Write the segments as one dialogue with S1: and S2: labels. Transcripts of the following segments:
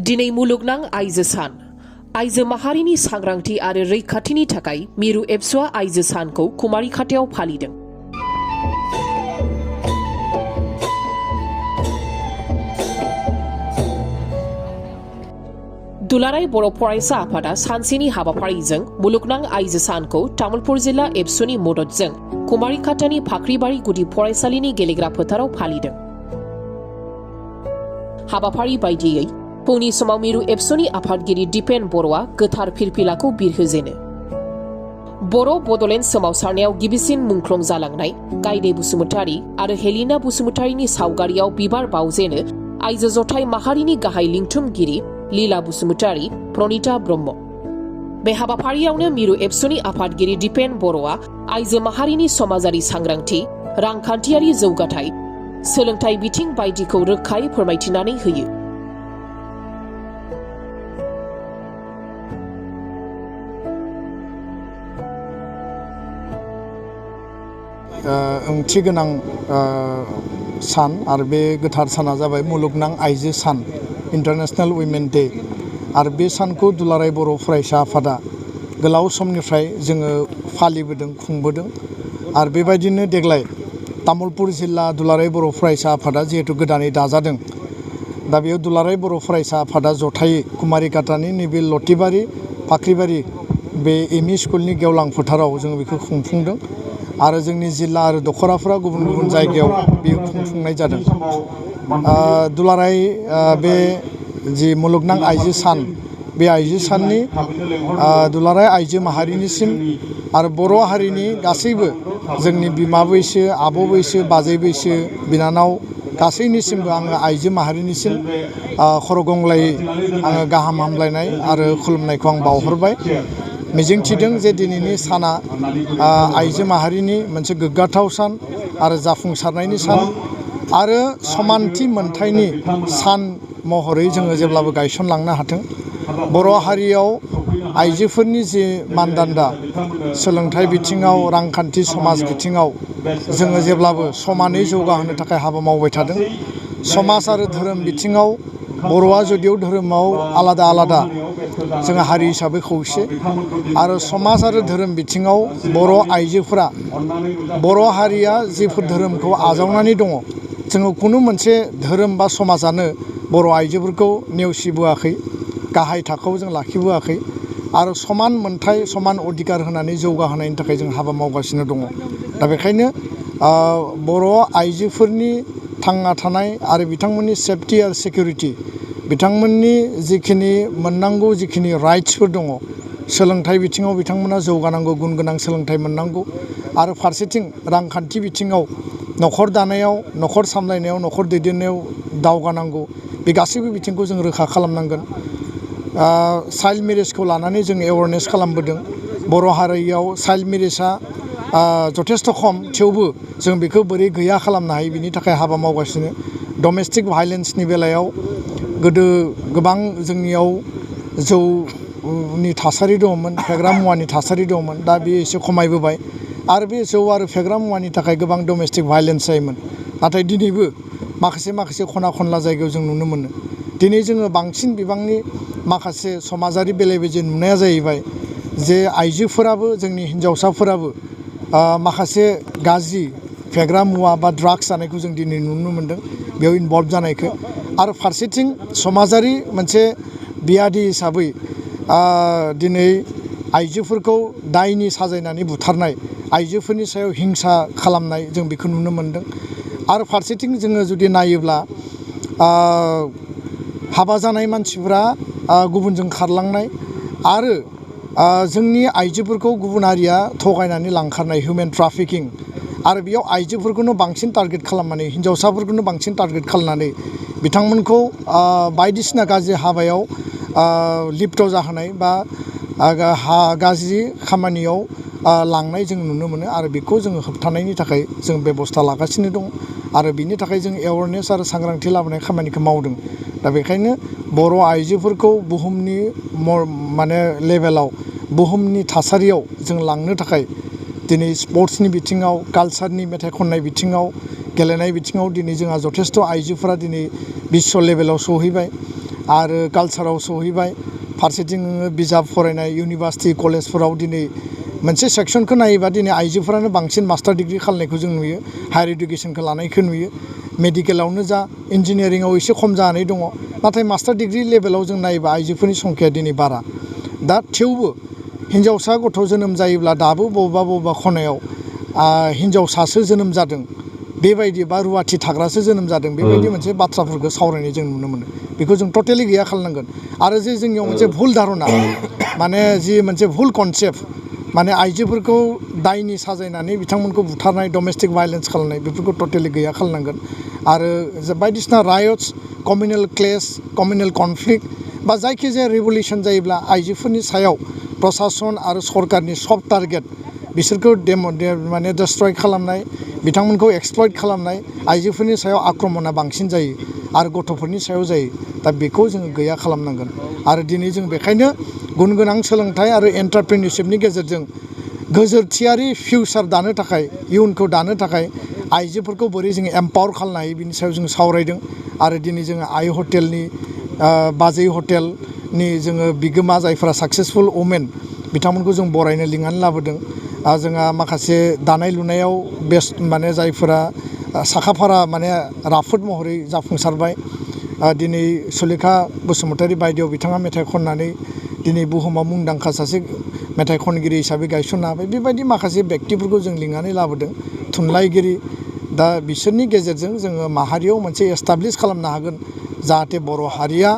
S1: दिनै मुलुगनां आइजो सान आइजो माहारिनि सांग्रांथि आरो रैखाथिनि थाखाय मिरु एबसुआ आइजो सानखौ कुमारिघाटायाव फालिदों। दुलाराय बर' फरायसा आफादा सानसेनि हाबाफारिजों मुलुगनां आइजो सानखौ तामुलपुर जिल्ला एबसुनि मददजों कुमारिघाटानि फाख्रिबारि गुदि फरायसालिनि गेलेग्रा फोथाराव फालिदों। हाबाफारि बायदियै फुंनि समाव मिरु एबसुनि आफादगिरि दिपेन बर'आ गोथार फिरफिलाखौ बिरहोजेनो। बर' बड'लेण्ड सोमावसारनायाव गिबिसिन मुंख्लं जालांनाय गायदे बसुमतारी आरो हेलिना बसुमतारीनि सावगारियाव बिबार बावजेनो आइजो जथाइ माहारिनि गाहाय लिंथुमगिरि लीला बसुमतारी, प्रनिता ब्रह्म। बे हाबाफारियावनो मिरु एबसुनि आफादगिरि दिपेन बर'आ आइजो माहारिनि समाजारि सांग्रांथि, रांखान्थियारि जौगाथाय, सोलोंथाइ बिथिं बायदिखौ रोखायै फोरमायथिनानै होयो।
S2: ओंथि गोनां सान आरो बे गोथार साना जाबाय मुलुगनां आइजो सान इन्टारनेशनेल उइमेन डे आरो बे सानखौ दुलाराय बर' फरायसा आफादा गोलाव समनिफ्राय जोङो फालिबोदों खुंबोदों आरो बेबायदिनो देग्लाय तामुलपुर जिल्ला दुलाराय बर' फरायसा आफादा जिहेतु गोदानै दाजादों दा बेयाव दुलाराय बर' फरायसा आफादा जथायै कुमारिघाटानि नैबे लतिबारि फाख्रिबारि बे एमइ स्कुलनि गेवलां फोथाराव जों बेखौ खुंफुंदों आरो जोंनि जिल्ला आरो दखराफोरा गुबुन गुबुन जायगायाव बेयो खुंफुंनाय जादों। दुलाराय बे जि मुलुगनां आइजो सान बे आइजो साननि दुलाराय आइजो माहारिनिसिम आरो बर' हारिनि गासैबो जोंनि बिमा बैसो, आब' बैसो, बाजै बैसो, बिनानाव गासैनिसिमबो आङो आइजो माहारिनिसिम खर' गंग्लायै आङो गाहाम हामलायनाय आरो खुलुमनायखौ आं बावहरबाय। मिजिंथिदों जे दिनैनि साना आइजो माहारिनि मोनसे गोग्गाथाव सान आरो जाफुंसारनायनि सान आरो समानथि मोनथायनि सान महरै जोङो जेब्लाबो गायसनलांनो हाथों। बर' हारियाव आइजोफोरनि जे मानदान्दा सोलोंथाइ बिथिङाव, रांखान्थि समाज बिथिङाव जोङो जेब्लाबो समानै जौगाहोनो थाखाय हाबा मावबाय थादों। समाज आरो धोरोम बिथिङाव बर'आ जुदियाव धोरोमाव आलादा आलादा जोङो हारि हिसाबै खौसे आरो समाज आरो धोरोम बिथिङाव बर' आइजोफोरा बर' हारिया जिफोर धोरोमखौ आजावनानै दङ जोङो खुनु मोनसे धोरोम बा समाजानो बर' आइजोफोरखौ नेवसिबोआखै, गाहाय थाखोआव जों लाखिबोआखै आरो समान मोनथाय समान अधिकार होनानै जौगाहोनायनि थाखाय जों हाबा मावगासिनो दङ। दा बेखायनो बर' आइजोफोरनि थांना थानाय आरो बिथांमोननि सेफटि आरो सिकिउरिटि बिथांमोननि जिखिनि मोननांगौ जिखिनि राइट्सफोर दङ सोलोंथाइ बिथिङाव बिथांमोना जौगानांगौ, गुन गोनां सोलोंथाइ मोननांगौ आरो फारसेथिं रांखान्थि बिथिङाव न'खर दानायाव, न'खर सामलायनायाव, न'खर दैदेननायाव दावगानांगौ बे गासैबो बिथिंखौ जों रोखा खालामनांगोन। चाइल्ड मेरेजखौ लानानै जों एवारनेस खालामबोदों। बर' हारियाव चाइल्ड मेरेजआ जथेस्थ' खम, थेवबो जों बेखौ बोरै गैया खालामनो हायो बिनि थाखाय हाबा मावगासिनो। डमेस्टिक भायलेन्सनि बेलायाव गोदो गोबां जोंनियाव जौनि थासारि दङमोन, फेग्रा मुवानि थासारि दङमोन, दा बेयो एसे खमायबोबाय आरो बे जौ आरो फेग्रा मुवानि थाखाय गोबां डमेस्टिक भायलेन्स जायोमोन। नाथाय दिनैबो माखासे खना खनला जायगायाव जों नुनो मोनो। दिनै जोङो बांसिन बिबांनि माखासे समाजारि बेले बेजे नुनाया जाहैबाय जे आइजोफोराबो जोंनि हिन्जावसाफोराबो माखासे गाज्रि फेग्रा मुवा बा ड्राग्स जानायखौ जों दिनै नुनो मोन्दों, बेयाव इनभल्भ जानायखौ आरो फारसेथिं समाजारि मोनसे बियादि हिसाबै दिनै आइजोफोरखौ दायनि साजायनानै बुथारनाय, आइजोफोरनि सायाव हिंसा खालामनाय जों बेखौ नुनो मोन्दों आरो फारसेथिं जोङो जुदि नायोब्ला हाबा जानाय मानसिफोरा गुबुनजों खारलांनाय आरो जोंनि आइजोफोरखौ गुबुन हारिया थगायनानै लांखारनाय हिउमेन ट्राफिकिं आरो बेयाव आइजोफोरखौनो बांसिन टारगेट खालामनानै, हिन्जावसाफोरखौनो बांसिन टारगेट खालामनानै बिथांमोनखौ बायदिसिना गाज्रि हाबायाव लिप्त जाहोनाय बा गाज्रि खामानियाव लांनाय जों नुनो मोनो आरो बेखौ जोङो होबथानायनि थाखाय जों बेबस्था लागासिनो दं आरो बिनि थाखाय जों एवारनेस आरो सांग्रांथि लाबोनाय खामानिखौ मावदों। दा बेखायनो बर' आइजोफोरखौ बुहुमनि माने लेभेलाव बुहुमनि थासारियाव जों लांनो थाखाय दिनै स्पर्ट्सनि बिथिङाव, कालचारनि मेथाइ खननाय बिथिङाव, गेलेनाय बिथिङाव दिनै जोंहा जथेस्थ' आइजोफोरा दिनै बिश्व लेभेलाव सहैबाय आरो कालचाराव सहैबाय फारसेथिं बिजाब फरायनाय इउनिभार्सिटि कलेजफोराव दिनै मोनसे सेक्सनखौ नायोबा दिनै आइजोफोरानो बांसिन मास्टार डिग्री खालामनायखौ जों नुयो हायार इडुकेसनखौ लानायखौ नुयो मेडिकेलावनो जा इन्जिनियारिंआव एसे खम जानानै दङ नाथाय मास्टार डिग्री लेभेलाव जों नायोबा आइजोफोरनि संख्याया दिनै बारा दा थेवबो हिन्जावसा गथ' जोनोम जायोब्ला दाबो बबेबा खनायाव हिन्जावसासो जोनोम जादों बेबायदि बा रुवाथि थाग्रासो जोनोम जादों बेबायदि मोनसे बाथ्राफोरखौ सावरायनाय जों नुनो मोनो बेखौ जों टटेलि गैया खालामनांगोन आरो जे जोंनियाव मोनसे भुल धारना माने जि मोनसे भुल कनसेप्ट माने आइजोफोरखौ दायनि साजायनानै बिथांमोनखौ बुथारनाय डमेस्टिक भायलेन्स खालामनाय बेफोरखौ टटेलि गैया खालामनांगोन आरो बायदिसिना रायट्स कमिउनेल क्लेश कमिउनेल कनफ्लिक्ट बा जायखिजाया रिभलिउसन जायोब्ला आइजोफोरनि सायाव प्रशासन आरो सरकारनि सब टारगेट बिसोरखौ माने डिस्ट्रय खालामनाय बिथांमोनखौ एक्सप्लइट खालामनाय आइजोफोरनि सायाव आक्रमणा बांसिन जायो आरो गथ'फोरनि सायाव जायो दा बेखौ जोङो गैया खालामनांगोन आरो दिनै जों बेखायनो गुन गोनां सोलोंथाइ आरो एन्टारप्रेनिउरशिपनि गेजेरजों गोजोरथियारि फिउचार दानो थाखाय इयुनखौ दानो थाखाय आइजोफोरखौ बोरै जोङो एम्पावर खालामनो हायो बिनि सायाव जों सावरायदों आरो दिनै जोङो आइ हटेलनि बाजै हटेलनि जोङो बिगोमा जायफोरा साक्सेसफुल वमेन बिथांमोनखौ जों बरायनो लिंनानै लाबोदों जोंहा माखासे दानाय लुनायाव बेस्ट माने जायफोरा साखाफारा माने राफोद महरै जाफुंसारबाय दिनै सुलेखा बसुमतारी बायदियाव बिथाङा मेथाइ खननानै दिनै बुहुमाव मुंदांखा सासे मेथाइ खनगिरि हिसाबै गायसननो हाबाय बेबायदि माखासे व्यक्तिफोरखौ जों लिंनानै लाबोदों थुनलाइगिरि दा बिसोरनि गेजेरजों जोङो माहारियाव मोनसे एस्टाब्लिश खालामनो हागोन जाहाथे बर' हारिया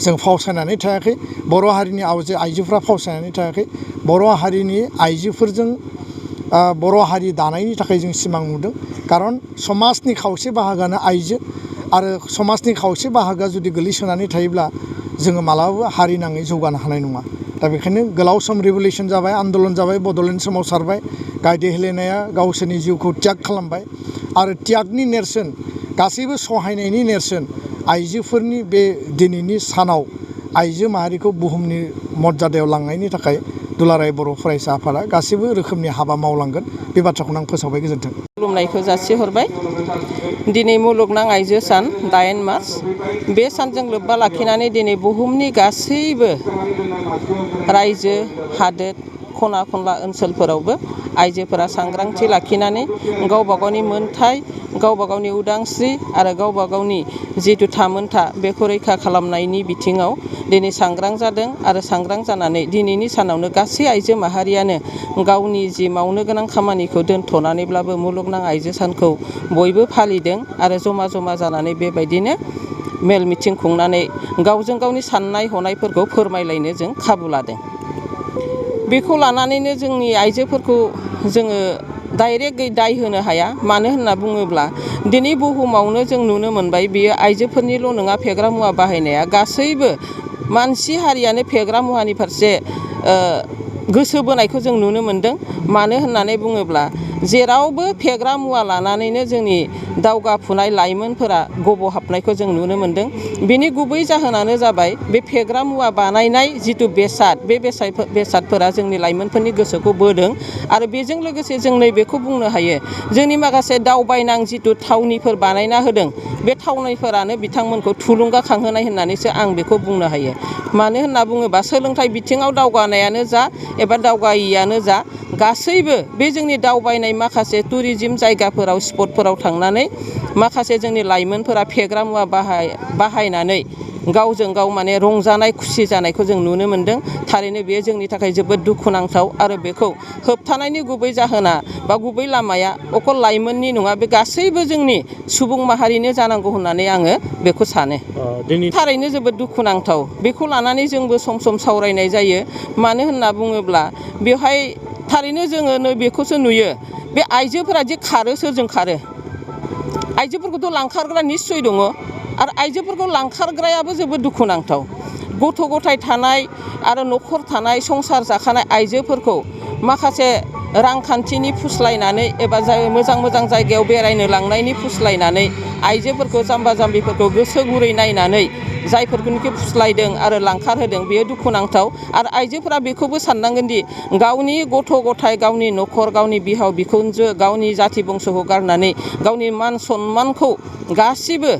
S2: जों फावसायनानै थायाखै बर' हारिनि आइजोफ्रा फावसायनानै थायाखै बर' हारिनि आइजोफोरजों बर' हारि दानायनि थाखाय जों सिमां नुदों खारन समाजनि खावसे बाहागोआनो आइजो आरो समाजनि खावसे बाहागोआ जुदि गोलैसोनानै थायोब्ला जोङो मालाबाबो हारि नाङै जौगानो हानाय नङा दा बेखायनो गोलाव सम रिभलिउसन जाबाय आन्दलन जाबाय बड'लेण्ड सोमावसारबाय गायदे हेलेनाया गावसोरनि जिउखौ त्याग खालामबाय आरो त्यागनि नेरसोन गासैबो सहायनायनि नेरसोन आइजोफोरनि बे दिनैनि सानाव आइजो माहारिखौ बुहुमनि मर्यादायाव लांनायनि थाखाय दुलाराय बर' फरायसा आफादा गासैबो रोखोमनि हाबा मावलांगोन बे बाथ्राखौनो आं फोसावबाय गोजोन्थों
S3: खुलुमनायखौ जासिहरबाय दिनै मुलुगनां आइजो सान 8 मार्च बे सानजों लोब्बा लाखिनानै दिनै बुहुमनि गासैबो रायजो हादोर खना खनला ओनसोलफोरावबो आइजोफोरा सांग्रांथि लाखिनानै गावबा गावनि मोनथाय गावबा गावनि उदांस्रि आरो गावबा गावनि जिथु थामोनथा बेखौ रैखा खालामनायनि बिथिङाव दिनै सांग्रां जादों आरो सांग्रां जानानै दिनैनि सानावनो गासै आइजो माहारियानो गावनि जि मावनो गोनां खामानिखौ दोनथ'नानैब्लाबो मुलुगनां आइजो सानखौ बयबो फालिदों आरो जमा जमा जानानै बेबायदिनो मेल मिथिं खुंनानै गावजों गावनि साननाय हनायफोरखौ फोरमायलायनो जों खाबु लादों बेखौ लानानैनो जोंनि आइजोफोरखौ जोङो डाइरेक्टयै दाय होनो हाया मानो होनना बुङोब्ला दिनै बुहुमावनो जों नुनो मोनबाय बियो आइजोफोरनिल' नङा फेग्रा मुवा बाहायनाया गासैबो मानसि हारियानो फेग्रा मुवानि फारसे गोसो बोनायखौ जों नुनो मोनदों मानो होननानै बुङोब्ला जेरावबो फेग्रा मुवा लानानैनो जोंनि दावगाफुनाय लाइमोनफोरा गब'हाबनायखौ जों नुनो मोनदों बेनि गुबै जाहोनानो जाबाय बे फेग्रा मुवा बानायनाय जिथु बेसाद बे बेसादफोरा जोंनि लाइमोनफोरनि गोसोखौ बोदों आरो बेजों लोगोसे जों नैबेखौ बुंनो हायो जोंनि माखासे दावबायनां जिथु थावनिफोर बानायना होदों बे थावनिफोरानो बिथांमोनखौ थुलुंगाखांहोनाय होननानैसो आं बेखौ बुंनो हायो मानो होनना बुङोबा सोलोंथाइ बिथिङाव दावगानायानो जा एबा दावगायैयानो जा गासैबो बे जोंनि दावबायनाय माखासे टुरिजिम जायगाफोराव स्पटफोराव थांनानै माखासे जोंनि लाइमोनफोरा फेग्रा मुवा बाहायनानै गावजों गाव माने रंजानाय खुसि जानायखौ जों नुनो मोनदों थारैनो बेयो जोंनि थाखाय जोबोद दुखुनांथाव आरो बेखौ होबथानायनि गुबै जाहोना बा गुबै लामाया अकल लाइमोननि नङा बे गासैबो जोंनि सुबुं माहारिनो जानांगौ होननानै आङो बेखौ सानो थारैनो जोबोद दुखुनांथाव बेखौ लानानै जोंबो सम सम सावरायनाय जायो मानो होनना बुङोब्ला बेवहाय थारैनो जोङो बेखौसो नुयो बे आइजोफोरा जे खारो सोरजों खारो आइजोफोरखौथ' लांखारग्रा निस्सय दङ आरो आइजोफोरखौ लांखारग्रायाबो जोबोद दुखुनांथाव गथ' गथाय थानाय आरो न'खर थानाय संसार जाखानाय आइजोफोरखौ माखासे रांखान्थिनि फुस्लायनानै एबा मोजां मोजां जायगायाव बेरायनो लांनायनि फुस्लायनानै आइजोफोरखौ जाम्बा जाम्बिफोरखौ गोसो गुरै नायनानै जायफोरखौनोखि फुस्लायदों आरो लांखार होदों बेयो दुखुनांथाव आरो आइजोफोरा बेखौबो साननांगोन दि गावनि गथ' गथाय गावनि न'खर गावनि बिहाव बिखुनजो गावनि जाथि बंस'खौ गारनानै गावनि मान सन्मानखौ गासिबो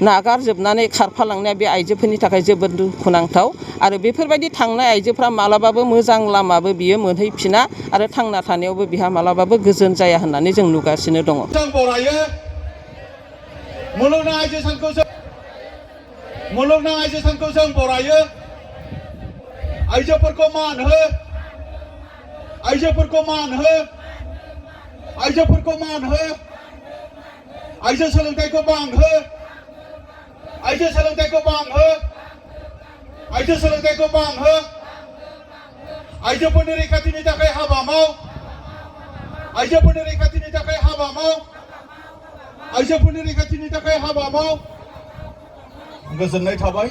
S3: नागारजोबनानै खारफालांनाया बे आइजोफोरनि थाखाय जोबोद दुखुनांथाव आरो बेफोरबायदि थांनाय आइजोफ्रा मालाबाबो मोजां लामाबो बियो मोनहैफिना आरो थांना थानायावबो बिहा मालाबाबो गोजोन जाया होननानै जों नुगासिनो दङ।
S4: मुलुगनां आइजो सानखौ जों बरायो। आइजोफोरखौ मान हो, आइजोफोरखौ मान हो, आइजोफोरखौ मान हो, आइजो सोलोंथाइखौ बांहो, आइजो सोलोंथाइखौ बांहो, आइजो सोलोंथाइखौ बांहो, आइजोफोरनि रैखाथिनि थाखाय हाबा माव, आइजोफोरनि रैखाथिनि थाखाय हाबा माव, आइजोफोरनि रैखाथिनि थाखाय हाबा माव। गोजोननाय थाबाय।